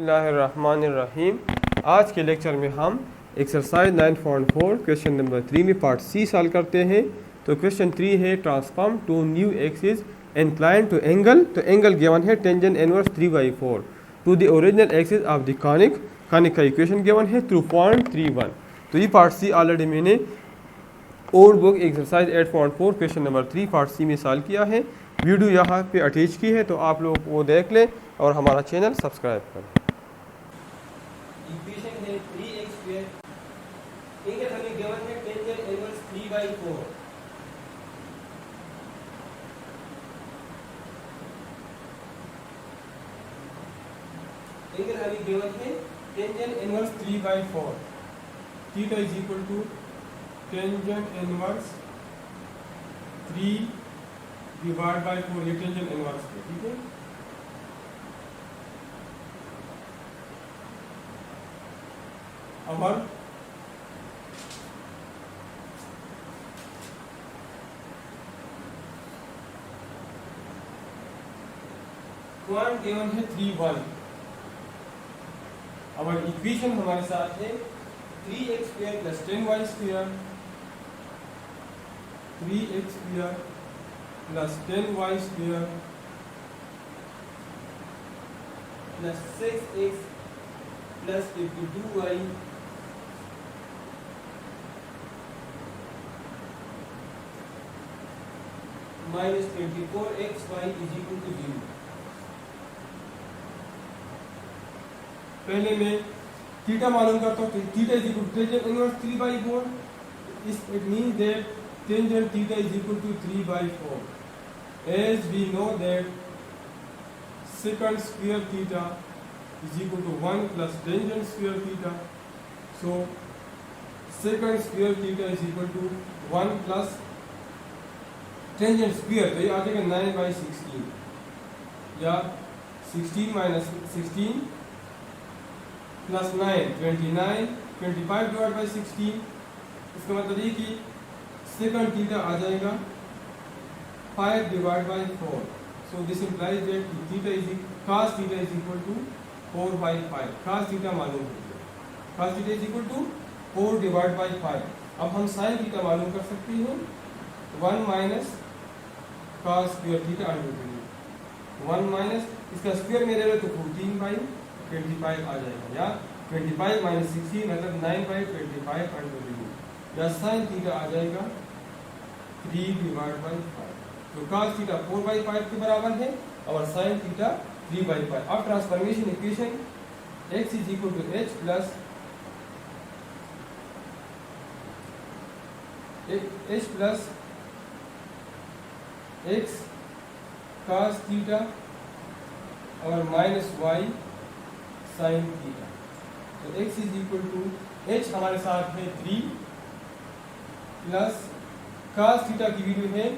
बिस्मिल्लाहिर्रहमानिर्रहीम। आज के लेक्चर में हम एक्सरसाइज 9.4 क्वेश्चन नंबर 3 में पार्ट सी सॉल्व करते हैं। तो क्वेश्चन 3 है transform to new axis incline to angle. तो एंगल गिवन है tangent inverse 3/4 to the original axis of the conic. Conic का इक्वेशन गिवन है थ्रू पॉइंट 31। तो ये पार्ट सी ऑलरेडी मैंने old book exercise 8.4 question number 3 part C में solve किया है। वीडियो यहाँ पे अटैच की है, तो आप लोग वो देख लें और हमारा चैनल सब्सक्राइब करें। इक्वेशन है 3x², एंगल हमें गिवन है टेंजेंट इनवर्स 3/4। एंगल हमें गिवन है tangent inverse 3/4। Theta is equal to tangent inverse 3/4। ये टेंजेंट इनवर्स है, ठीक है। और पॉइंट गिवन है 3:1। और इक्वेशन हमारे साथ है 3x² + 10y² 3x² + 10y² + 6x + 52y minus 24xy is equal to 0। पहले मैं थीटा मालूम करता हूँ। Theta is equal to tangent inverse 3/4। It means that tangent theta is equal to 3/4। As we know that secant square theta is equal to 1 plus tangent square theta। so secant square theta is equal to 1 plus tangent square, तो ये आ जाएगा 9/16 या 16 minus 16 plus 9 29 25 divided by 16। इसका मतलब ये कि secant theta आ जाएगा 5 divided by 4। so this implies that theta is cos theta is equal to 4/5। cos theta मालूम है, cos theta is equal to 4 divided by 5। अब हम sin theta मालूम कर सकते हैं 1 minus cos square theta √ 1 minus इसका स्क्वायर में ले लो तो 14/25 आ जाएगा, या 25 minus 16 मतलब 9/25 या sin theta आ जाएगा 3/5। तो cos थीटा 4/5 के बराबर है और sin थीटा 3/5। अब transformation equation x is equal to h plus x cos theta और माइनस y sin थीटा। तो x is equal to h हमारे साथ है 3 प्लस cos थीटा की वैल्यू है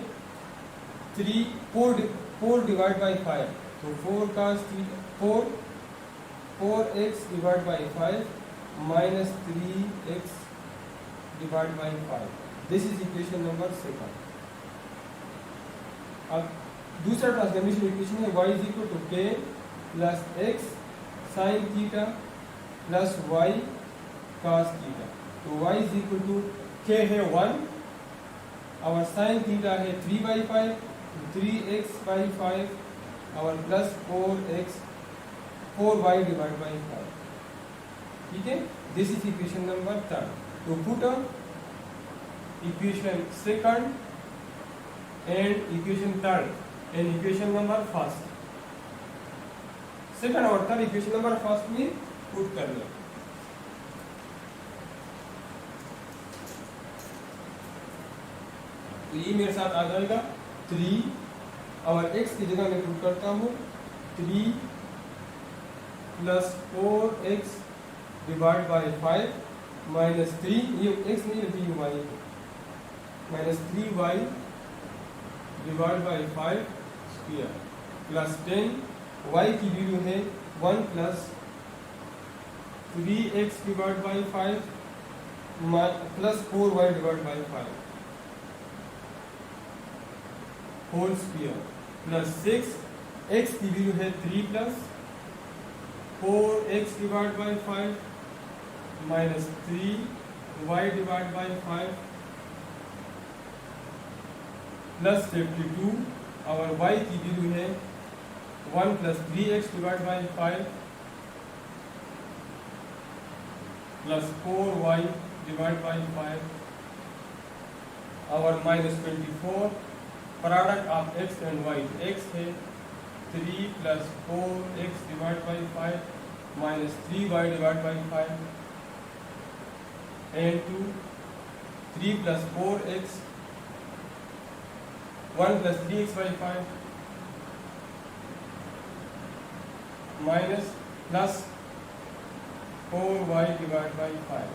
4 divided by 5। तो 4 cos theta 4x divided by 5 minus 3x divided by 5। This is equation number 2। अब दूसरा ट्रांसफॉर्मेशन इक्वेशन है y is equal to k plus x sin theta plus y cos theta. तो y is equal to k है 1 और sin theta है 3/5 3x/5 और plus 4y divide by 5, ठीक है। This is equation number 3। तो put equation second and equation third and equation number first. Second और third equation number first में put कर लो। तो ये मेरे साथ आ जाएगा 3 और x की जगह मैं पुट करता हूँ 3 plus 4x divide by 5 minus 3, ये x नहीं है y minus 3y divide by 5 square plus 10। y की वैल्यू है 1 plus 3x divide by 5 plus 4y divide by 5 whole square plus 6। x की वैल्यू है 3 plus 4x divided by 5 minus 3y divided by 5 plus 52 और y की value है 1 plus 3x divided by 5 plus 4y divided by 5 और minus 24 product of x and y x है 3 plus 4x divided by 5 minus 3y divided by 5 and 2 3 plus 4x 1 plus 3x by 5 minus plus 4y divided by 5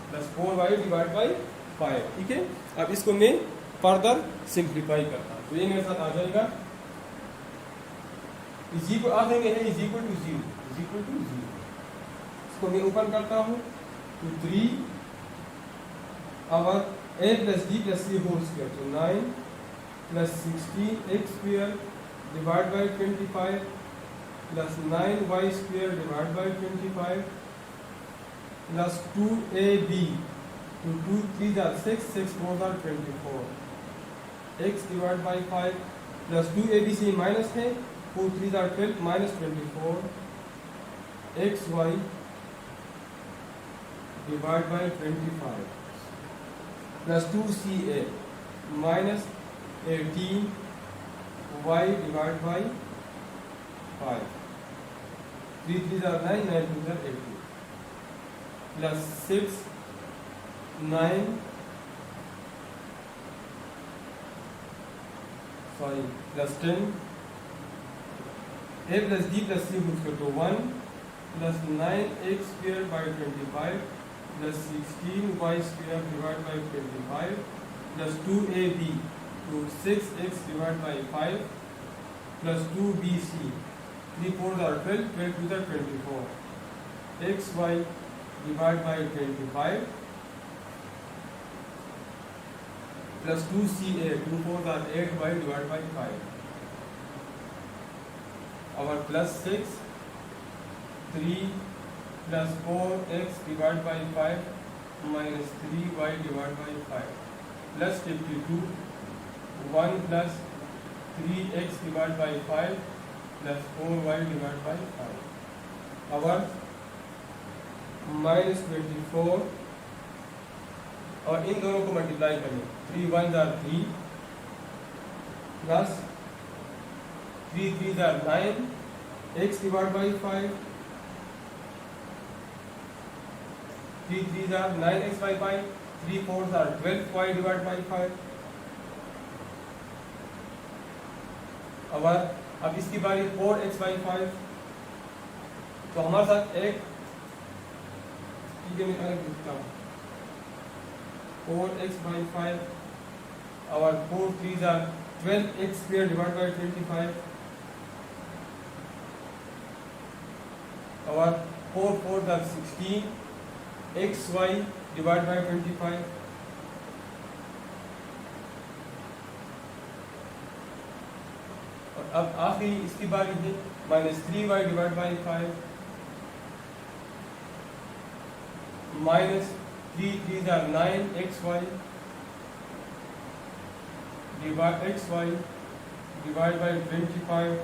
plus 4y divided by 5 ठीक है। अब इसको मैं further simplify करता हूँ तो ये मेरे साथ आ जाएगा इज इक्वल आखिर में है इज इक्वल टू 0 इसको मैं ओपन करता हूँ तो 3 और a plus b plus c whole square तो 9 plus 16x square divided by 25 plus 9y square divided by 25 plus 2ab to 2 3 are 6 6 4 are 24 x divided by 5 plus 2ab से minus है 4 3 are 12 minus 24 xy divided by 25 plus 2ca minus 18 y divided by 5 3 3 are 9 9 2 are 18 plus 6 9 plus 10 a plus b plus c whole square to 1 plus 9x square by 25 plus 16y square divided by 25 plus 2ab to 6x divided by 5 plus 2bc 3 4 are 12 12 2 are 24 xy divided by 25 plus 2ca 2 4 are 8y divided by 5 our plus 6 3 plus 4x divided by 5 minus 3y divided by 5 plus 52 1 plus 3x divided by 5 plus 4y divided by 5 our minus 24 और इन दोनों को multiply करें 3 1 are 3 plus 3 3 are 9 x divided by 5 3 3 are 9x by 5 3 4 are 12 y divided by 5 अब इसकी बारी 4x by 5 तो हमारे साथ एक ठीक है मैं अलग लिखता हूँ 4x by 5 our 4 3s are 12x square divided by 25 our 4 4s are 16 xy divided by 25 और अब आखिरी इसकी बारी है minus 3y divided by 5 minus 3 3s are 9 xy divided by 25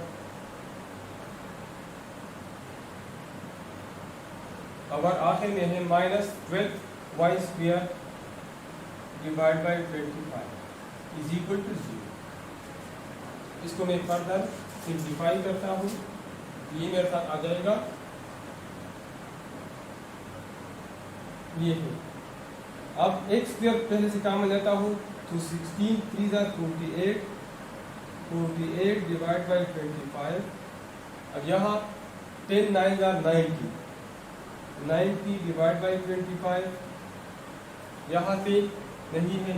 और आखिर में है minus 12y square divided by 25 is equal to 0 इसको मैं फर्दर सिंप्लीफाई करता हूँ ये मेरे साथ आ जाएगा ये है अब x स्क्वायर पहले से काम लेता हूँ तो 16 3 are 48 48 divided by 25 अब यहाँ 10 9 are 90 90 divided by 25 यहाँ पे नहीं है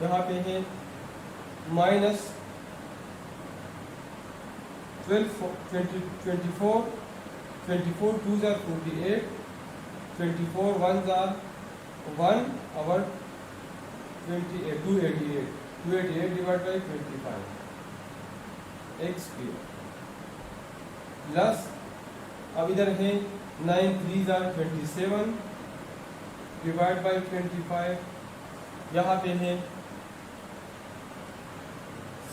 यहाँ पे है minus 12 20 24 24 2s are 48 24 1s are 1 over 28 288 divided by 25 x square plus अब इधर है 9 3 जार 27 डिवाइड बाई 25, यहाँ पे है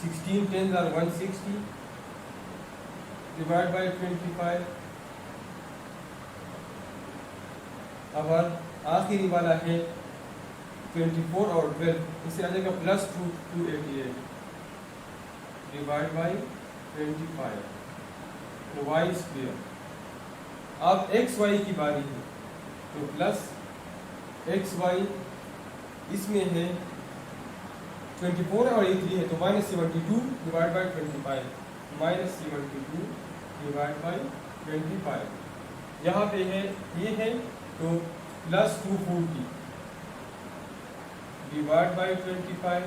16 10 जार 160 डिवाइड बाई 25। अब आखिरी वाला है 24 और 12, इससे आ जाएगा plus 288 divide by 25 y square. अब एक्स वाई की बारी है, तो प्लस एक्स वाई इसमें है 24 और ये 3 है, तो -72 डिवाइड बाई 25 -72 डिवाइड बाई 25। यहाँ पे है ये है तो प्लस 240 डिवाइड बाई 25।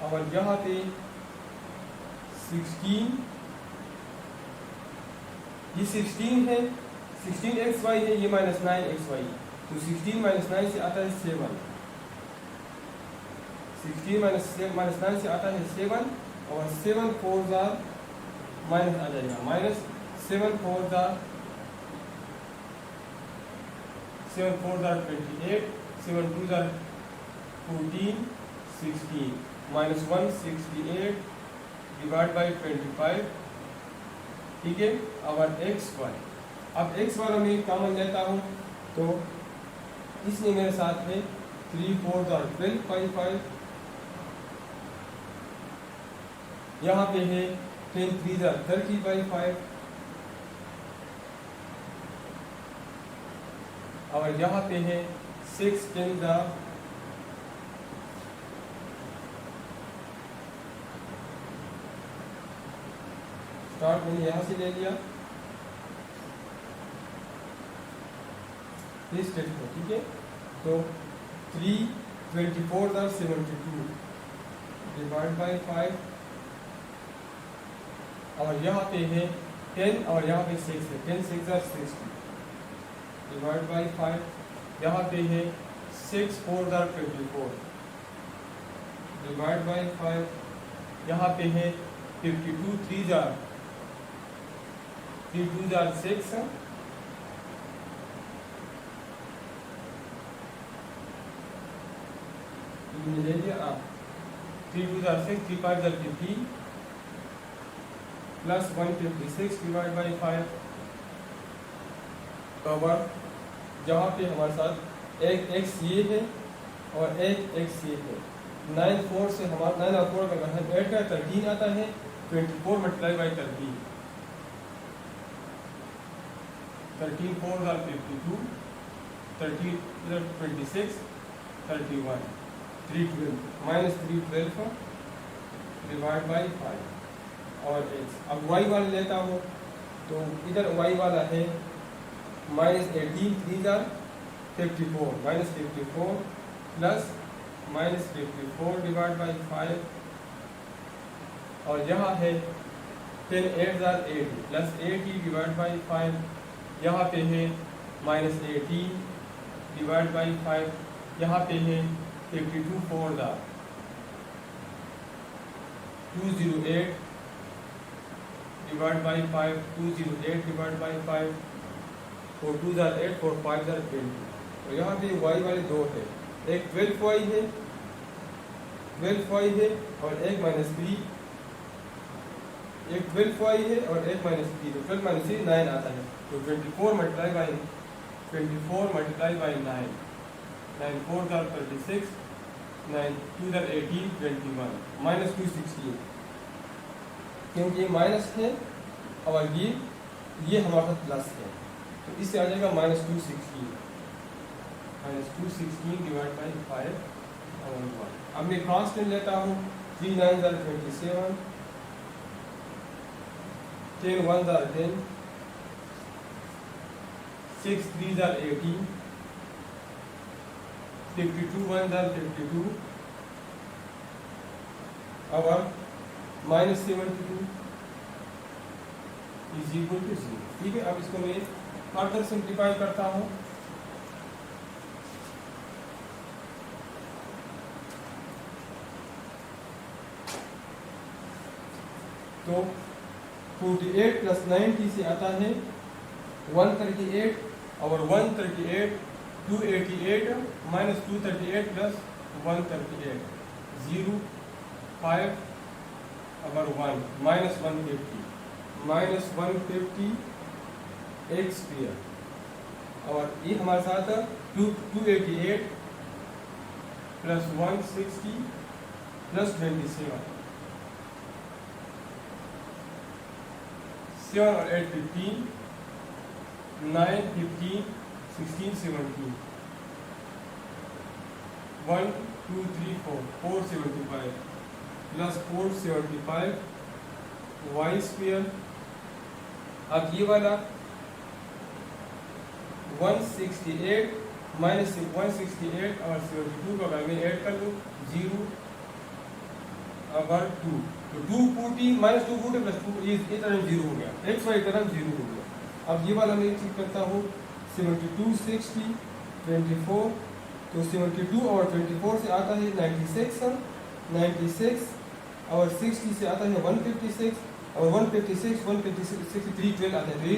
और यहाँ पे 16, ये 16 है, 16xy है, ये -9xy, तो 16 -9 से आता है 7, 16 -9 से आता है 7, और 7 4 जार माइनस आ जाएगा, -7 4 jar 7 4 jar 28, 7 2 jar 14 16 -168 divide by 25, ठीक है। और एक्स वाई, अब एक्स वाला मैं कॉमन लेता हूँ, तो इसमें मेरे साथ है 3 4 जार 12 5 5, यहाँ पे है 10 3 जार 30 बाई 5, और यहाँ पे है 6 10 जार स्टार्ट मैंने यहाँ से ले लिया इस स्टेज को, ठीक है। तो 3 24 जार 72 डिवाइड बाई 5, और यहाँ पे है 10 और यहाँ पे 6 है, 10 6 जार 60 डिवाइड बाई 5, यहाँ पे है 6 4 जार 24 डिवाइड बाई 5, यहाँ पे है 52 3 जार 3 2 जार 6, ले लिया 3 2 jar 6 3 5 jar 50 plus 156 divide by 5। और जहाँ पे हमारे साथ एक एक्स ये है और एक एक्स ये है, 9 4 से हमारा 9 और 4 का अगर हम ऐड करें 13 आता है, 24 multiply by 13, 13 4 jar 52, 13 26 31 312 -312 divide by 5 और एक्स। अब वाई वाला लेता हूँ, तो इधर वाई वाला है -18 3 जार 54 -54 प्लस -54 डिवाइड बाई 5, और यहाँ है 10 8 जार 80 प्लस 80 डिवाइड बाई 5, यहाँ पे है -18 डिवाइड बाई 5, यहाँ पे है 52 4 jar 208 divide by 5, 208 divide by 5, 4 2 jar 8 4 5 jar 20। और यहाँ पे वाई वाले दो है, एक 12 वाई है, 12 वाई है और एक -3, एक 12 वाई है और एक -3, तो 12 -3 9 आता है, तो 24 मल्टीप्लाई बाई 9, 9 4 जार 36, 9 2 जार 18 21 -216, क्योंकि ये माइनस है और ये हमारा प्लस है, तो इससे आ जाएगा -216 डिवाइड बाई 5 और 1। अब मैं कांस्टेंट लेता हूँ, 3 9 जार 27, 10 1 जार 10, 6 3 जार 18, 52 1 जार 52, और -72 इज इक्वल टू 0, ठीक है। अब इसको मैं फर्दर सिंप्लीफाई करता हूँ, तो 48 + 90 से आता है 138 और 138 288 minus 238 plus 138 0 5 और 1 minus 150 x square और ये हमारे साथ 288 plus 160 plus 27 7 और 8 15 9 15 16 17 1 2 3 4 475 plus 475 y square। अब ये वाला 168 माइनस 168 और 72 का मैं ऐड कर दूँ 0 अगर 2 तो 240 माइनस 240 प्लस 2 ये टर्म 0 हो गया, एक्स वाई टर्म 0 हो गया। अब ये वाला मैं चेक करता हूँ 72 60 24 तो 72 और 24 से आता है 96 और 60 से आता है 156 और 156 63 12 आता है, तो ये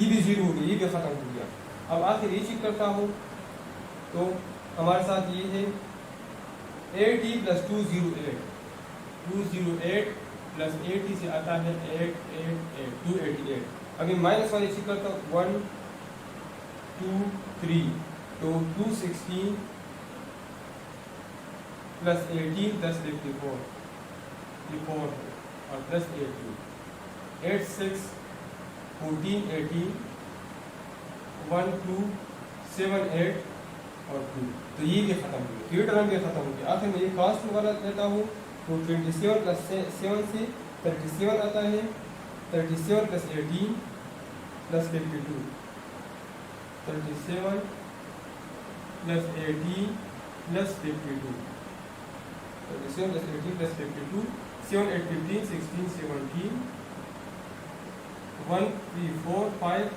भी 0 हो गया, ये भी खत्म हो गया। अब आखिर ये चेक करता हूँ तो हमारे साथ ये है 80 प्लस 208 प्लस 80 से आता है 288। अभी माइनस वाले चेक करता हूँ 1 2 3 तो 216 प्लस 18 प्लस 54 और प्लस 18 86 14 18 1 2 7 8 और 2, तो ये भी खत्म हो गया, ये टर्म भी खत्म हो गया। आखिर में ये कास्ट वाला लेता हूँ तो 27 प्लस 7 से 37 आता है, 37 plus 18 plus 52 37 plus 18 plus 52 37 plus 18 plus 52 7 8 15 16 17 1 3 4 5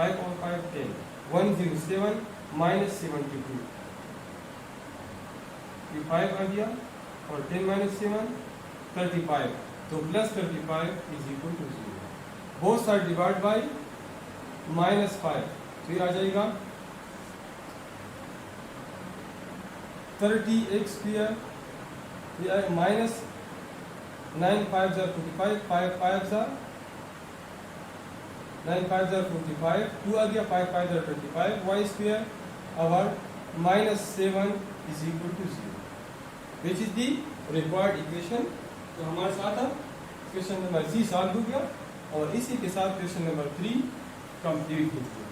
5 और 5 10 107 माइनस 72 ये 5 आ गया और 10 माइनस 7 35 तो plus 35 is equal to 0। Both side divide by minus 5 फिर आ जाएगा 30x स्क्वायर, ये माइनस 9 5 45 5 5 9 5 45 2 आ गया 5 5 25 y स्क्वायर और minus 7 is equal to 0 which is the required equation. तो हमारे साथ अब क्वेश्चन नंबर 3 सॉल्व हो गया और इसी के साथ क्वेश्चन नंबर 3 कंप्लीट हो गया।